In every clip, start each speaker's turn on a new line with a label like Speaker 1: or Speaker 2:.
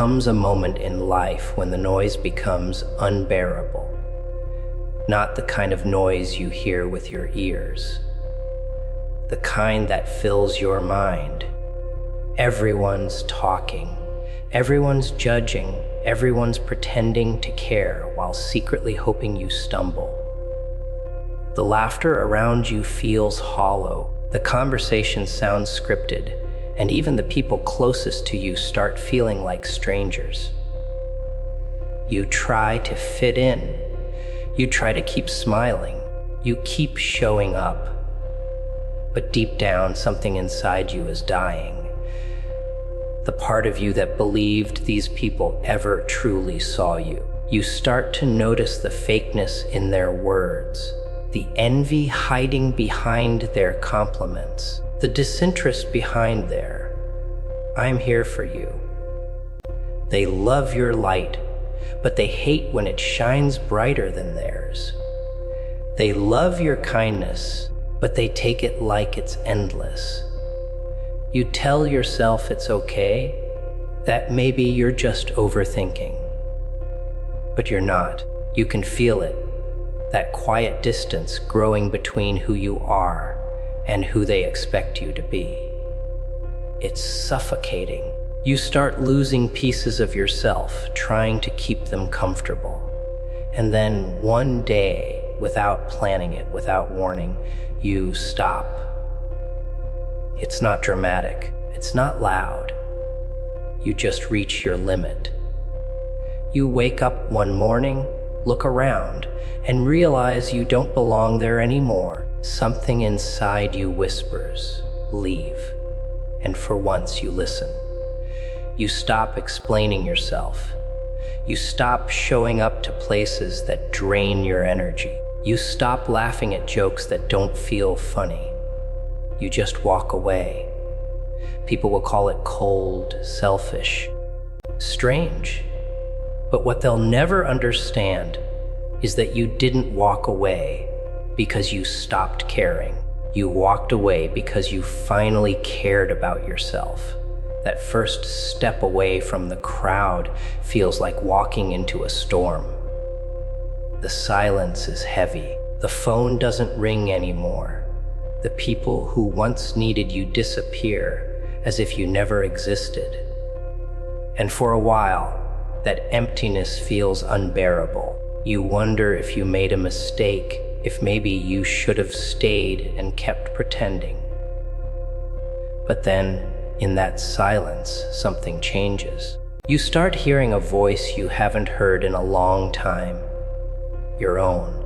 Speaker 1: comes a moment in life when the noise becomes unbearable. Not the kind of noise you hear with your ears. The kind that fills your mind. Everyone's talking. Everyone's judging. Everyone's pretending to care while secretly hoping you stumble. The laughter around you feels hollow. The conversation sounds scripted, and even the people closest to you start feeling like strangers. You try to fit in. You try to keep smiling. You keep showing up. But deep down, something inside you is dying. The part of you that believed these people ever truly saw you. You start to notice the fakeness in their words, the envy hiding behind their compliments, the disinterest behind their, "I'm here for you." They love your light, but they hate when it shines brighter than theirs. They love your kindness, but they take it like it's endless. You tell yourself it's okay, that maybe you're just overthinking. But you're not. You can feel it, that quiet distance growing between who you are and who they expect you to be. It's suffocating. You start losing pieces of yourself, trying to keep them comfortable. And then one day, without planning it, without warning, you stop. It's not dramatic. It's not loud. You just reach your limit. You wake up one morning, look around, and realize you don't belong there anymore. Something inside you whispers, "Leave." And for once you listen. You stop explaining yourself. You stop showing up to places that drain your energy. You stop laughing at jokes that don't feel funny. You just walk away. People will call it cold, selfish, strange. But what they'll never understand is that you didn't walk away because you stopped caring. You walked away because you finally cared about yourself. That first step away from the crowd feels like walking into a storm. The silence is heavy. The phone doesn't ring anymore. The people who once needed you disappear as if you never existed. And for a while, that emptiness feels unbearable. You wonder if you made a mistake, if maybe you should have stayed and kept pretending. But then, in that silence, something changes. You start hearing a voice you haven't heard in a long time. Your own.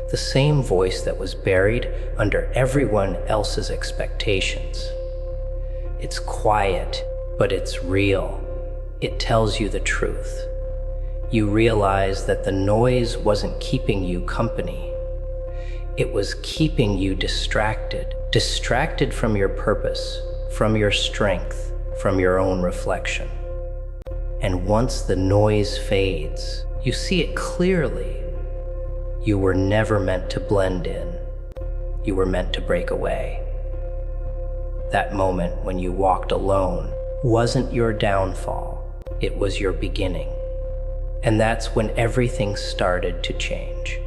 Speaker 1: The same voice that was buried under everyone else's expectations. It's quiet, but it's real. It tells you the truth. You realize that the noise wasn't keeping you company. It was keeping you distracted. Distracted from your purpose, from your strength, from your own reflection. And once the noise fades, you see it clearly. You were never meant to blend in. You were meant to break away. That moment when you walked alone wasn't your downfall. It was your beginning. And that's when everything started to change.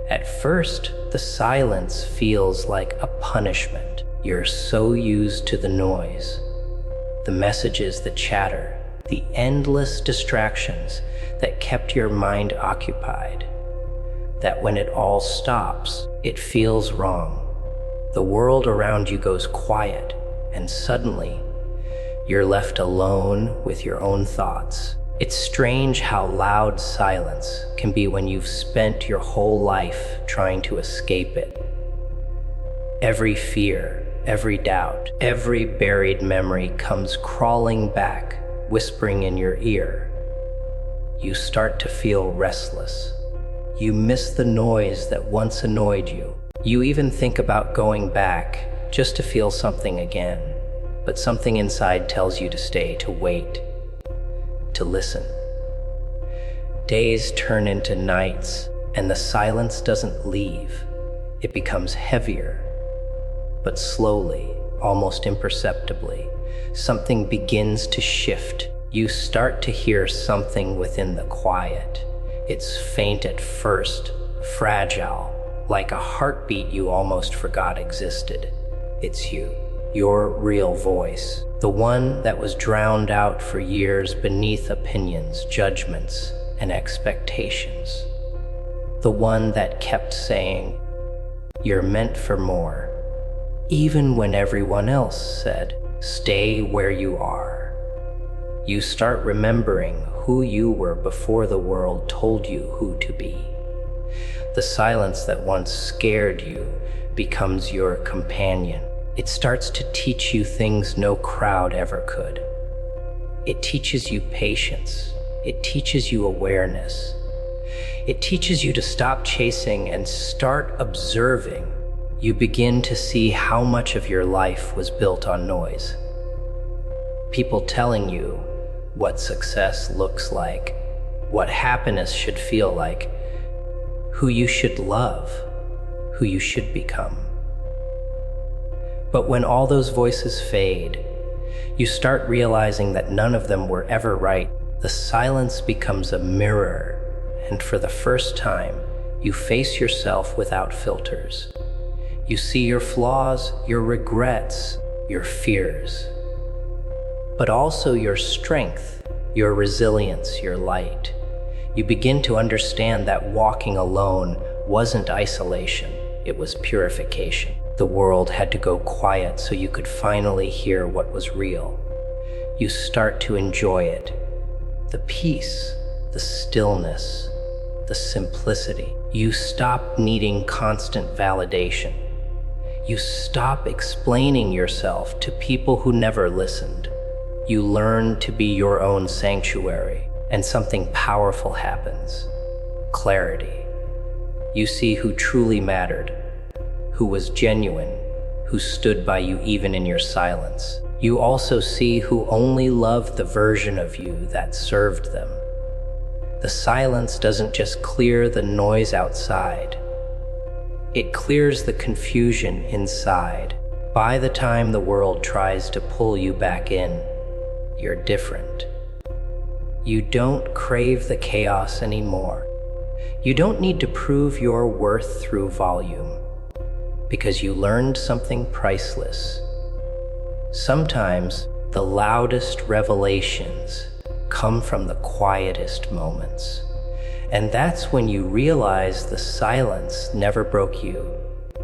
Speaker 1: At first, the silence feels like a punishment. You're so used to the noise, the messages, the chatter, the endless distractions that kept your mind occupied, that when it all stops, it feels wrong. The world around you goes quiet, and suddenly, you're left alone with your own thoughts. It's strange how loud silence can be when you've spent your whole life trying to escape it. Every fear, every doubt, every buried memory comes crawling back, whispering in your ear. You start to feel restless. You miss the noise that once annoyed you. You even think about going back just to feel something again. But something inside tells you to stay, to wait, to listen. Days turn into nights, and the silence doesn't leave. It becomes heavier. But slowly, almost imperceptibly, something begins to shift. You start to hear something within the quiet. It's faint at first, fragile, like a heartbeat you almost forgot existed. It's you, your real voice, the one that was drowned out for years beneath opinions, judgments, and expectations. The one that kept saying, "You're meant for more," even when everyone else said, "Stay where you are." You start remembering who you were before the world told you who to be. The silence that once scared you becomes your companion. It starts to teach you things no crowd ever could. It teaches you patience. It teaches you awareness. It teaches you to stop chasing and start observing. You begin to see how much of your life was built on noise. People telling you what success looks like, what happiness should feel like, who you should love, who you should become. But when all those voices fade, you start realizing that none of them were ever right. The silence becomes a mirror, and for the first time, you face yourself without filters. You see your flaws, your regrets, your fears, but also your strength, your resilience, your light. You begin to understand that walking alone wasn't isolation, it was purification. The world had to go quiet so you could finally hear what was real. You start to enjoy it. The peace, the stillness, the simplicity. You stop needing constant validation. You stop explaining yourself to people who never listened. You learn to be your own sanctuary, and something powerful happens. Clarity. You see who truly mattered, who was genuine, who stood by you even in your silence. You also see who only loved the version of you that served them. The silence doesn't just clear the noise outside. It clears the confusion inside. By the time the world tries to pull you back in, you're different. You don't crave the chaos anymore. You don't need to prove your worth through volume, because you learned something priceless. Sometimes the loudest revelations come from the quietest moments. And that's when you realize the silence never broke you,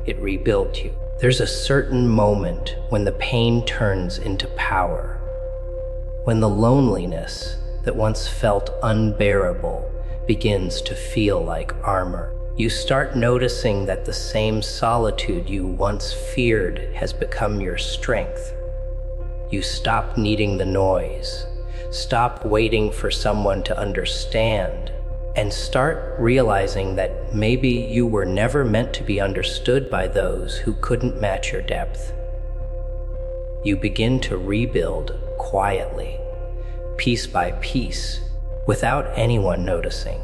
Speaker 1: it rebuilt you. There's a certain moment when the pain turns into power, when the loneliness that once felt unbearable begins to feel like armor. You start noticing that the same solitude you once feared has become your strength. You stop needing the noise, stop waiting for someone to understand, and start realizing that maybe you were never meant to be understood by those who couldn't match your depth. You begin to rebuild quietly, piece by piece, without anyone noticing.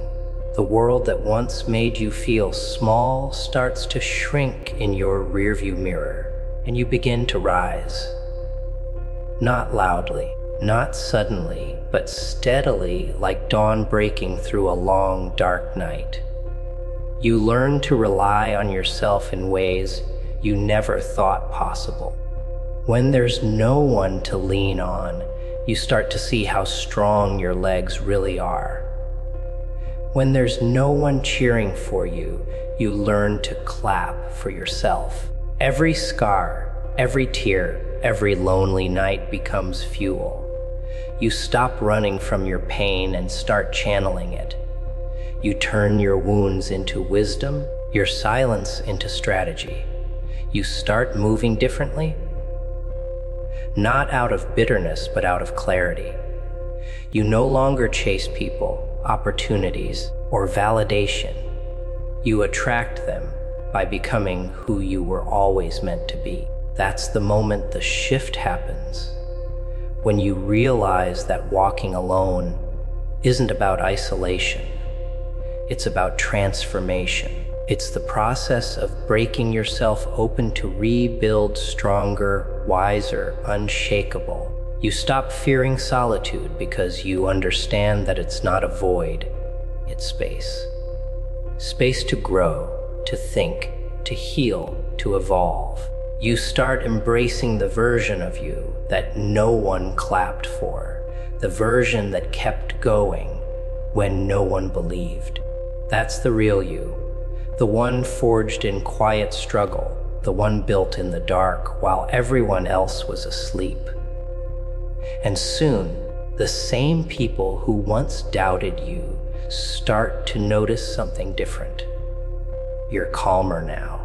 Speaker 1: The world that once made you feel small starts to shrink in your rearview mirror, and you begin to rise. Not loudly, not suddenly, but steadily, like dawn breaking through a long, dark night. You learn to rely on yourself in ways you never thought possible. When there's no one to lean on, you start to see how strong your legs really are. When there's no one cheering for you, you learn to clap for yourself. Every scar, every tear, every lonely night becomes fuel. You stop running from your pain and start channeling it. You turn your wounds into wisdom, your silence into strategy. You start moving differently, not out of bitterness, but out of clarity. You no longer chase people, opportunities, or validation. You attract them by becoming who you were always meant to be. That's the moment the shift happens, when you realize that walking alone isn't about isolation. It's about transformation. It's the process of breaking yourself open to rebuild stronger, wiser, unshakable. You stop fearing solitude because you understand that it's not a void, it's space. Space to grow, to think, to heal, to evolve. You start embracing the version of you that no one clapped for, the version that kept going when no one believed. That's the real you, the one forged in quiet struggle, the one built in the dark while everyone else was asleep. And soon, the same people who once doubted you start to notice something different. You're calmer now,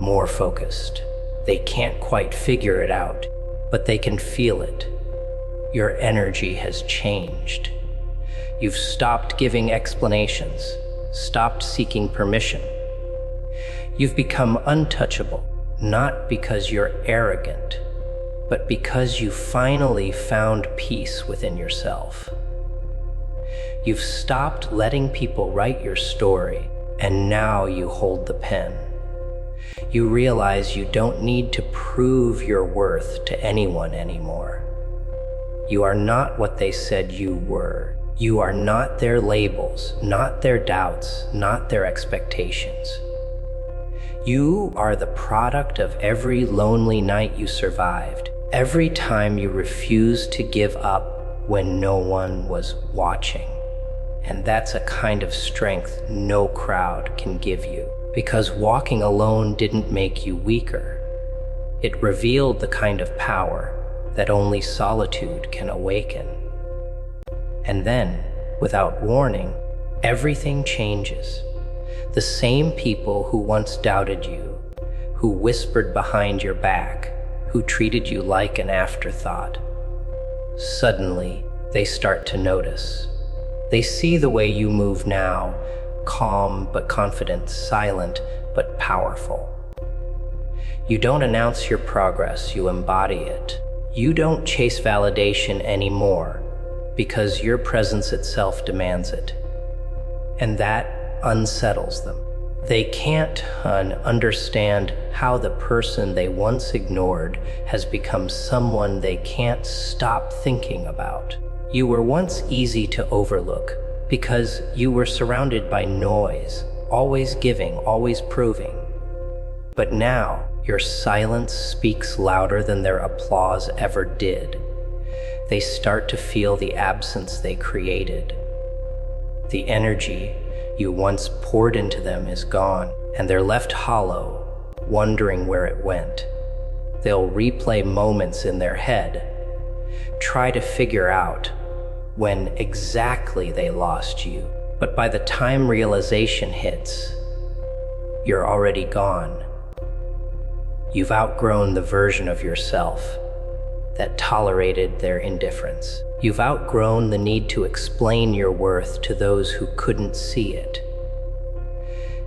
Speaker 1: more focused. They can't quite figure it out, but they can feel it. Your energy has changed. You've stopped giving explanations, stopped seeking permission. You've become untouchable, not because you're arrogant, but because you finally found peace within yourself. You've stopped letting people write your story, and now you hold the pen. You realize you don't need to prove your worth to anyone anymore. You are not what they said you were. You are not their labels, not their doubts, not their expectations. You are the product of every lonely night you survived, every time you refused to give up when no one was watching. And that's a kind of strength no crowd can give you, because walking alone didn't make you weaker. It revealed the kind of power that only solitude can awaken. And then, without warning, everything changes. The same people who once doubted you, who whispered behind your back, who treated you like an afterthought, suddenly they start to notice. They see the way you move now, calm but confident, silent but powerful. You don't announce your progress, you embody it. You don't chase validation anymore because your presence itself demands it. And that unsettles them. They can't understand how the person they once ignored has become someone they can't stop thinking about. You were once easy to overlook because you were surrounded by noise, always giving, always proving. But now, your silence speaks louder than their applause ever did. They start to feel the absence they created. The energy you once poured into them is gone, and they're left hollow, wondering where it went. They'll replay moments in their head, try to figure out when exactly they lost you. But by the time realization hits, you're already gone. You've outgrown the version of yourself that tolerated their indifference. You've outgrown the need to explain your worth to those who couldn't see it.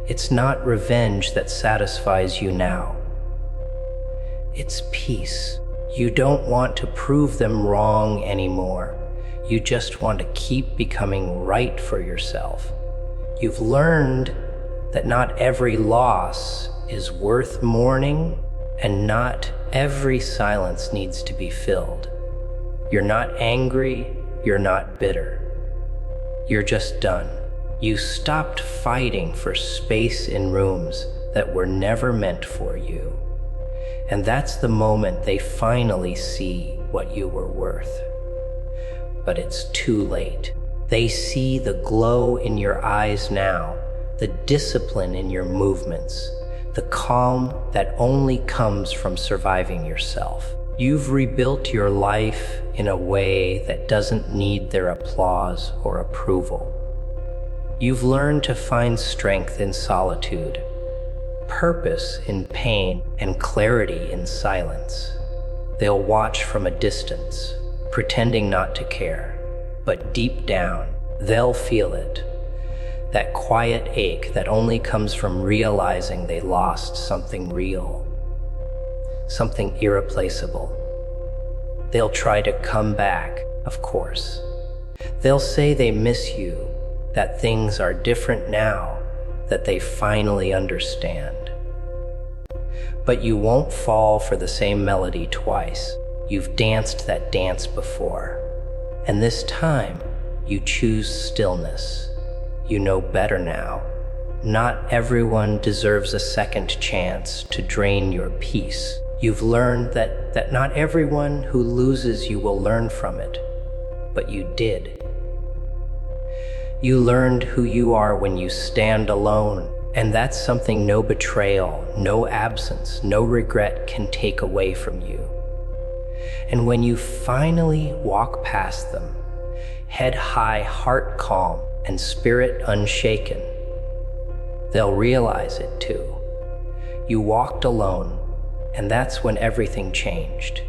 Speaker 1: It's not revenge that satisfies you now. It's peace. You don't want to prove them wrong anymore. You just want to keep becoming right for yourself. You've learned that not every loss is worth mourning, and not every silence needs to be filled. You're not angry, you're not bitter. You're just done. You stopped fighting for space in rooms that were never meant for you. And that's the moment they finally see what you were worth. But it's too late. They see the glow in your eyes now, the discipline in your movements, the calm that only comes from surviving yourself. You've rebuilt your life in a way that doesn't need their applause or approval. You've learned to find strength in solitude, purpose in pain, and clarity in silence. They'll watch from a distance, pretending not to care, but deep down, they'll feel it. That quiet ache that only comes from realizing they lost something real, something irreplaceable. They'll try to come back, of course. They'll say they miss you, that things are different now, that they finally understand. But you won't fall for the same melody twice. You've danced that dance before, and this time you choose stillness. You know better now. Not everyone deserves a second chance to drain your peace. You've learned that not everyone who loses you will learn from it, but you did. You learned who you are when you stand alone, and that's something no betrayal, no absence, no regret can take away from you. And when you finally walk past them, head high, heart calm, and spirit unshaken, they'll realize it too. You walked alone, and that's when everything changed.